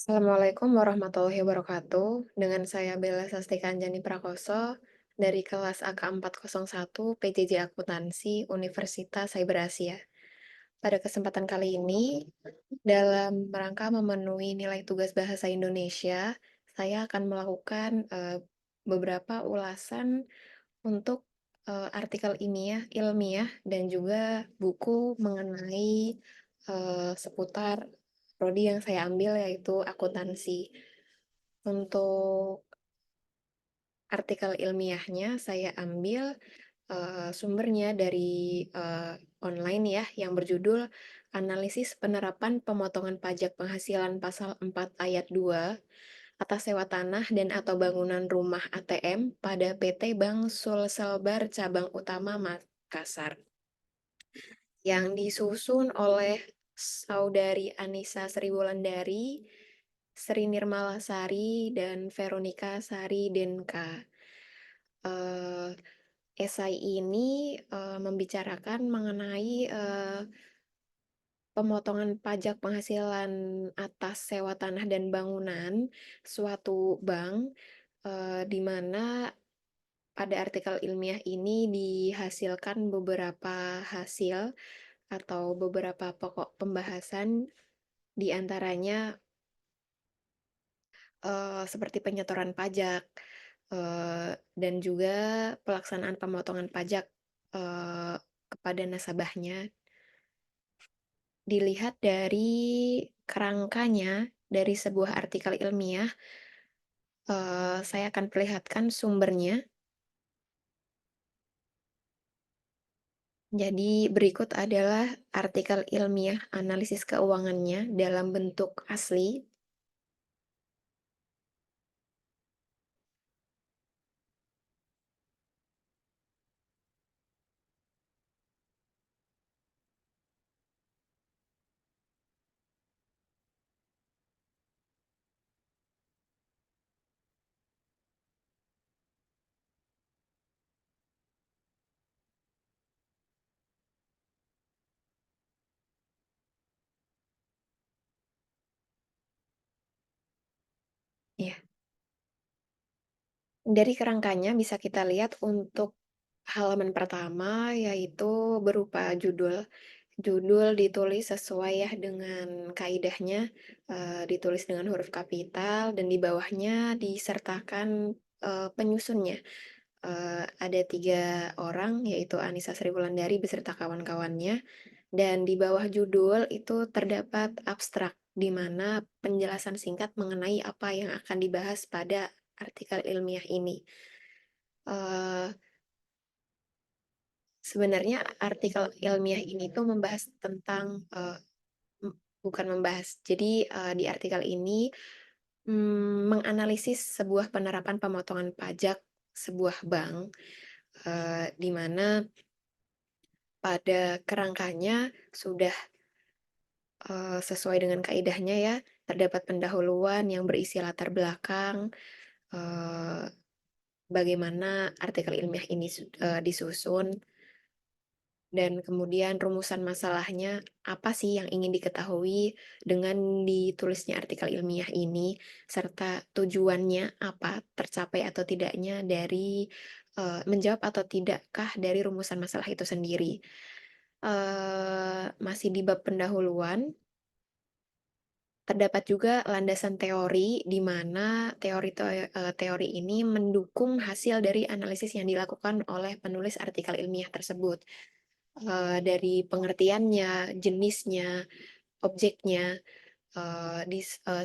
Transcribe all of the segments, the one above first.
Assalamualaikum warahmatullahi wabarakatuh. Dengan saya Bella Sastika Anjani Prakoso dari kelas AK 401 PJJ Akuntansi Universitas Cyber Asia. Pada kesempatan kali ini, dalam rangka memenuhi nilai tugas bahasa Indonesia, saya akan melakukan beberapa ulasan untuk artikel ilmiah dan juga buku mengenai seputar prodi yang saya ambil yaitu akuntansi. Untuk artikel ilmiahnya saya ambil sumbernya dari online ya yang berjudul Analisis Penerapan Pemotongan Pajak Penghasilan Pasal 4 Ayat 2 atas sewa tanah dan atau bangunan rumah ATM pada PT Bank Sulselbar Cabang Utama Makassar yang disusun oleh Saudari Anissa Sriwulandari, Sri Nirmalasari, dan Veronica Sari Denka. Eh, Esai ini membicarakan mengenai pemotongan pajak penghasilan atas sewa tanah dan bangunan suatu bank, di mana pada artikel ilmiah ini dihasilkan beberapa hasil atau beberapa pokok pembahasan, di antaranya seperti penyetoran pajak, dan juga pelaksanaan pemotongan pajak kepada nasabahnya. Dilihat dari kerangkanya dari sebuah artikel ilmiah, saya akan perlihatkan sumbernya. Jadi berikut adalah artikel ilmiah analisis keuangannya dalam bentuk asli. Ya, dari kerangkanya bisa kita lihat untuk halaman pertama yaitu berupa judul. Judul ditulis sesuai ya dengan kaidahnya, ditulis dengan huruf kapital dan di bawahnya disertakan penyusunnya. Ada 3 orang yaitu Anissa Sriwulandari beserta kawan-kawannya, dan di bawah judul itu terdapat abstrak di mana penjelasan singkat mengenai apa yang akan dibahas pada artikel ilmiah ini. Eh, Sebenarnya artikel ilmiah ini tuh membahas tentang bukan membahas. Jadi di artikel ini menganalisis sebuah penerapan pemotongan pajak sebuah bank, di mana pada kerangkanya sudah sesuai dengan kaidahnya ya, terdapat pendahuluan yang berisi latar belakang, eh, bagaimana artikel ilmiah ini disusun, dan kemudian rumusan masalahnya apa sih yang ingin diketahui dengan ditulisnya artikel ilmiah ini, serta tujuannya apa, tercapai atau tidaknya dari menjawab atau tidakkah dari rumusan masalah itu sendiri. Masih di bab pendahuluan, terdapat juga landasan teori di mana teori ini mendukung hasil dari analisis yang dilakukan oleh penulis artikel ilmiah tersebut. Dari pengertiannya, jenisnya, objeknya,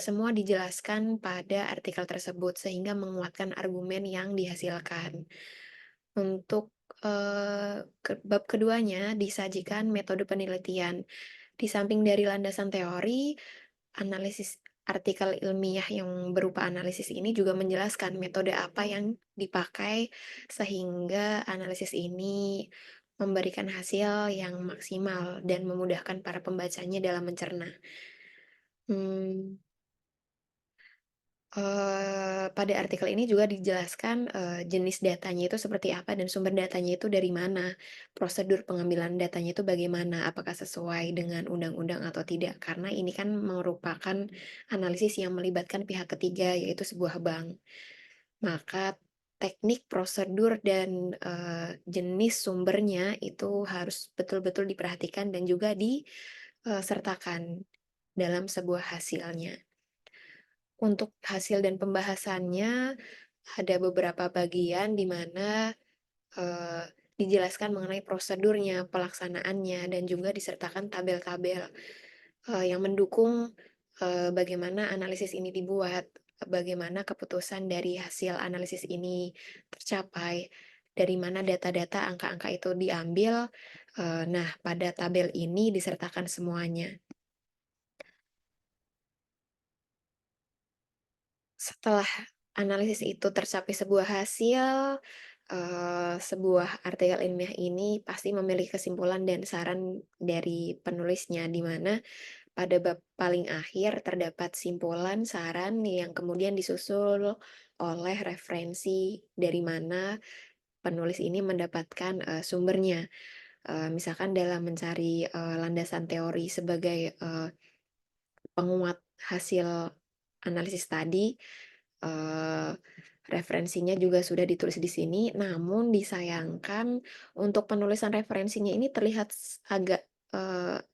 semua dijelaskan pada artikel tersebut sehingga menguatkan argumen yang dihasilkan. Untuk bab keduanya disajikan metode penelitian. Di samping dari landasan teori, analisis artikel ilmiah yang berupa analisis ini juga menjelaskan metode apa yang dipakai sehingga analisis ini memberikan hasil yang maksimal dan memudahkan para pembacanya dalam mencerna. Hmm, Pada artikel ini juga dijelaskan, jenis datanya itu seperti apa dan sumber datanya itu dari mana, prosedur pengambilan datanya itu bagaimana, apakah sesuai dengan undang-undang atau tidak. Karena ini kan merupakan analisis yang melibatkan pihak ketiga, yaitu sebuah bank. Maka teknik, prosedur, dan, jenis sumbernya itu harus betul-betul diperhatikan dan juga sertakan dalam sebuah hasilnya. Untuk hasil dan pembahasannya, ada beberapa bagian di mana, eee, dijelaskan mengenai prosedurnya, pelaksanaannya, dan juga disertakan tabel-tabel, yang mendukung, bagaimana analisis ini dibuat, bagaimana keputusan dari hasil analisis ini tercapai, dari mana data-data, angka-angka itu diambil, nah pada tabel ini disertakan semuanya. Setelah analisis itu tercapai sebuah hasil, sebuah artikel ilmiah ini pasti memiliki kesimpulan dan saran dari penulisnya, di mana pada bab paling akhir terdapat simpulan, saran yang kemudian disusul oleh referensi dari mana penulis ini mendapatkan, sumbernya. Misalkan dalam mencari, landasan teori sebagai, penguat hasil analisis tadi, Eee, referensinya juga sudah ditulis di sini, namun disayangkan untuk penulisan referensinya ini terlihat agak,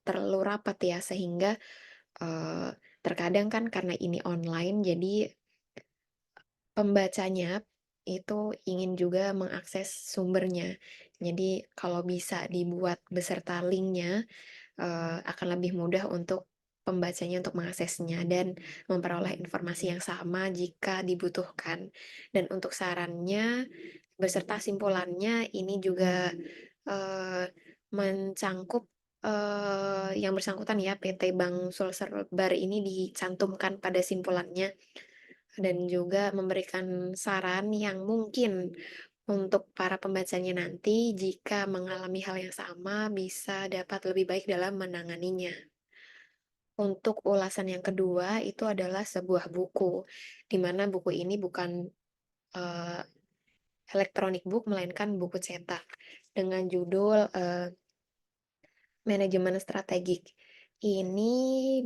terlalu rapat ya, sehingga, eee, terkadang kan karena ini online, jadi pembacanya itu ingin juga mengakses sumbernya. Jadi kalau bisa dibuat beserta linknya, akan lebih mudah untuk pembacanya untuk mengaksesnya dan memperoleh informasi yang sama jika dibutuhkan. Dan untuk sarannya beserta simpulannya ini juga, eee, mencangkup, yang bersangkutan ya, PT Bank Sulselbar ini dicantumkan pada simpulannya dan juga memberikan saran yang mungkin untuk para pembacanya nanti jika mengalami hal yang sama bisa dapat lebih baik dalam menanganinya. Untuk ulasan yang kedua itu adalah sebuah buku, di mana buku ini bukan, eee, electronic book melainkan buku cetak dengan judul, Manajemen Strategik. Ini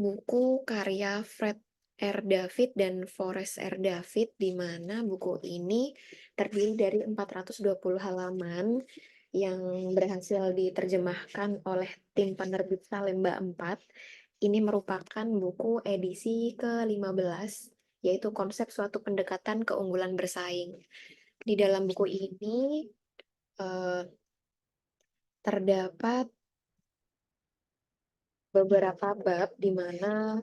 buku karya Fred R. David dan Forrest R. David, di mana buku ini terdiri dari 420 halaman yang berhasil diterjemahkan oleh tim penerbit Salemba 4. Ini merupakan buku edisi ke-15, yaitu konsep suatu pendekatan keunggulan bersaing. Di dalam buku ini, eee, terdapat beberapa bab di mana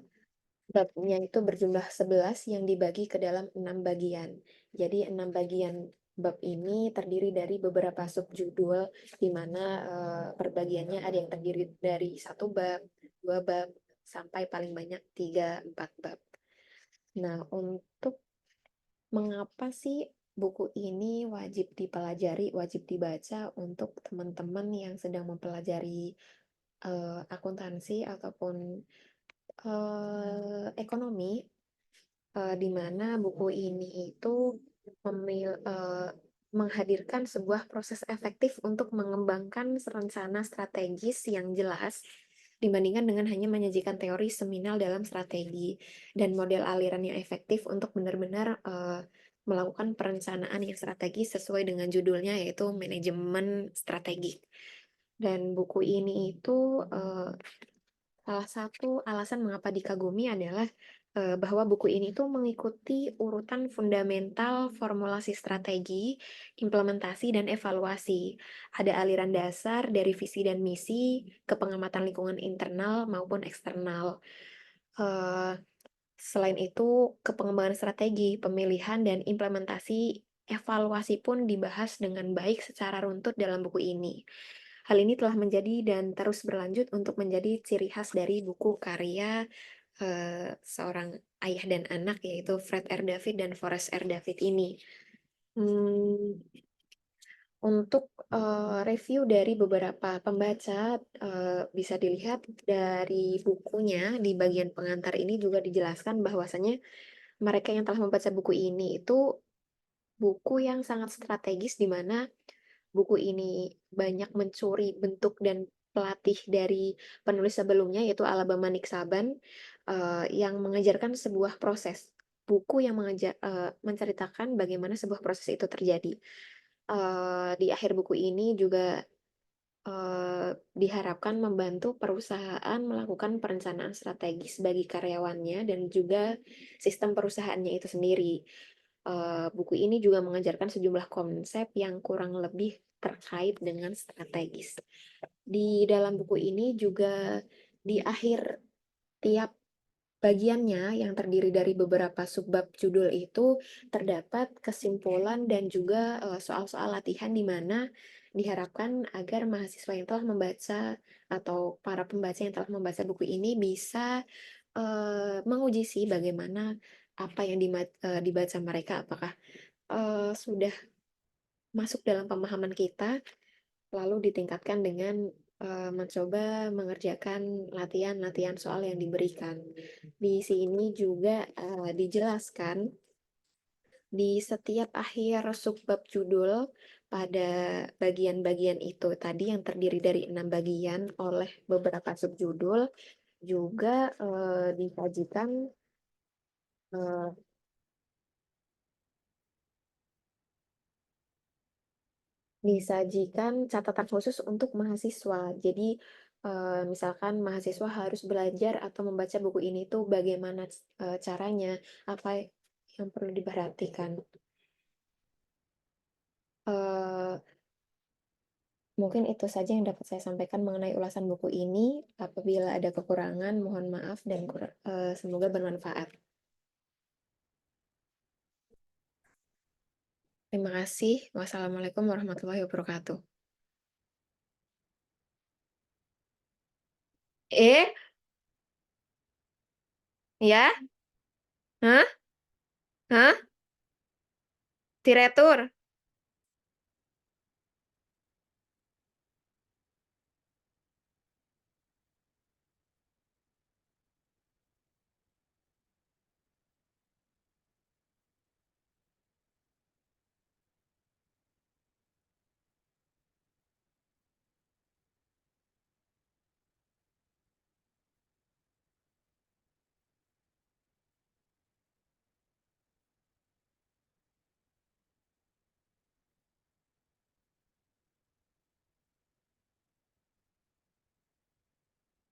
babnya itu berjumlah 11 yang dibagi ke dalam 6 bagian. Jadi 6 bagian bab ini terdiri dari beberapa subjudul di mana, perbagiannya ada yang terdiri dari satu bab, 2 bab, sampai paling banyak 3 4 bab. Nah, untuk mengapa sih buku ini wajib dipelajari, wajib dibaca untuk teman-teman yang sedang mempelajari, akuntansi ataupun ekonomi, di mana buku ini itu menghadirkan sebuah proses efektif untuk mengembangkan rencana strategis yang jelas, dibandingkan dengan hanya menyajikan teori seminal dalam strategi, dan model aliran yang efektif untuk benar-benar, melakukan perencanaan yang strategis sesuai dengan judulnya, yaitu manajemen strategik. Dan buku ini itu, salah satu alasan mengapa dikagumi adalah, bahwa buku ini tuh mengikuti urutan fundamental formulasi strategi, implementasi, dan evaluasi. Ada aliran dasar dari visi dan misi ke pengamatan lingkungan internal maupun eksternal. Eee, Selain itu, ke pengembangan strategi, pemilihan, dan implementasi evaluasi pun dibahas dengan baik secara runtut dalam buku ini. Hal ini telah menjadi dan terus berlanjut untuk menjadi ciri khas dari buku karya, seorang ayah dan anak, yaitu Fred R. David dan Forrest R. David ini. Mmm, untuk, review dari beberapa pembaca, bisa dilihat dari bukunya di bagian pengantar ini juga dijelaskan bahwasanya mereka yang telah membaca buku ini itu buku yang sangat strategis di mana buku ini banyak mencuri bentuk dan pelatih dari penulis sebelumnya yaitu Alabama Nick Saban, yang mengajarkan sebuah proses. Buku yang menceritakan bagaimana sebuah proses itu terjadi. Di akhir buku ini juga diharapkan membantu perusahaan melakukan perencanaan strategis bagi karyawannya dan juga sistem perusahaannya itu sendiri. Buku ini juga mengajarkan sejumlah konsep yang kurang lebih terkait dengan strategis. Di dalam buku ini juga di akhir tiap bagiannya yang terdiri dari beberapa subbab judul itu terdapat kesimpulan dan juga soal-soal latihan di mana diharapkan agar mahasiswa yang telah membaca atau para pembaca yang telah membaca buku ini bisa menguji sih bagaimana apa yang dibaca mereka apakah sudah masuk dalam pemahaman kita lalu ditingkatkan dengan mencoba mengerjakan latihan-latihan soal yang diberikan. Di sini juga dijelaskan di setiap akhir subbab judul pada bagian-bagian itu tadi yang terdiri dari 6 bagian oleh beberapa subjudul juga disajikan eh, disajikan catatan khusus untuk mahasiswa. Jadi, misalkan mahasiswa harus belajar atau membaca buku ini tuh bagaimana caranya, apa yang perlu diperhatikan. Eee, Mungkin itu saja yang dapat saya sampaikan mengenai ulasan buku ini. Apabila ada kekurangan, mohon maaf dan semoga bermanfaat. Terima kasih. Wassalamualaikum warahmatullahi wabarakatuh. Eh, ya? Hah? Hah? Diretur?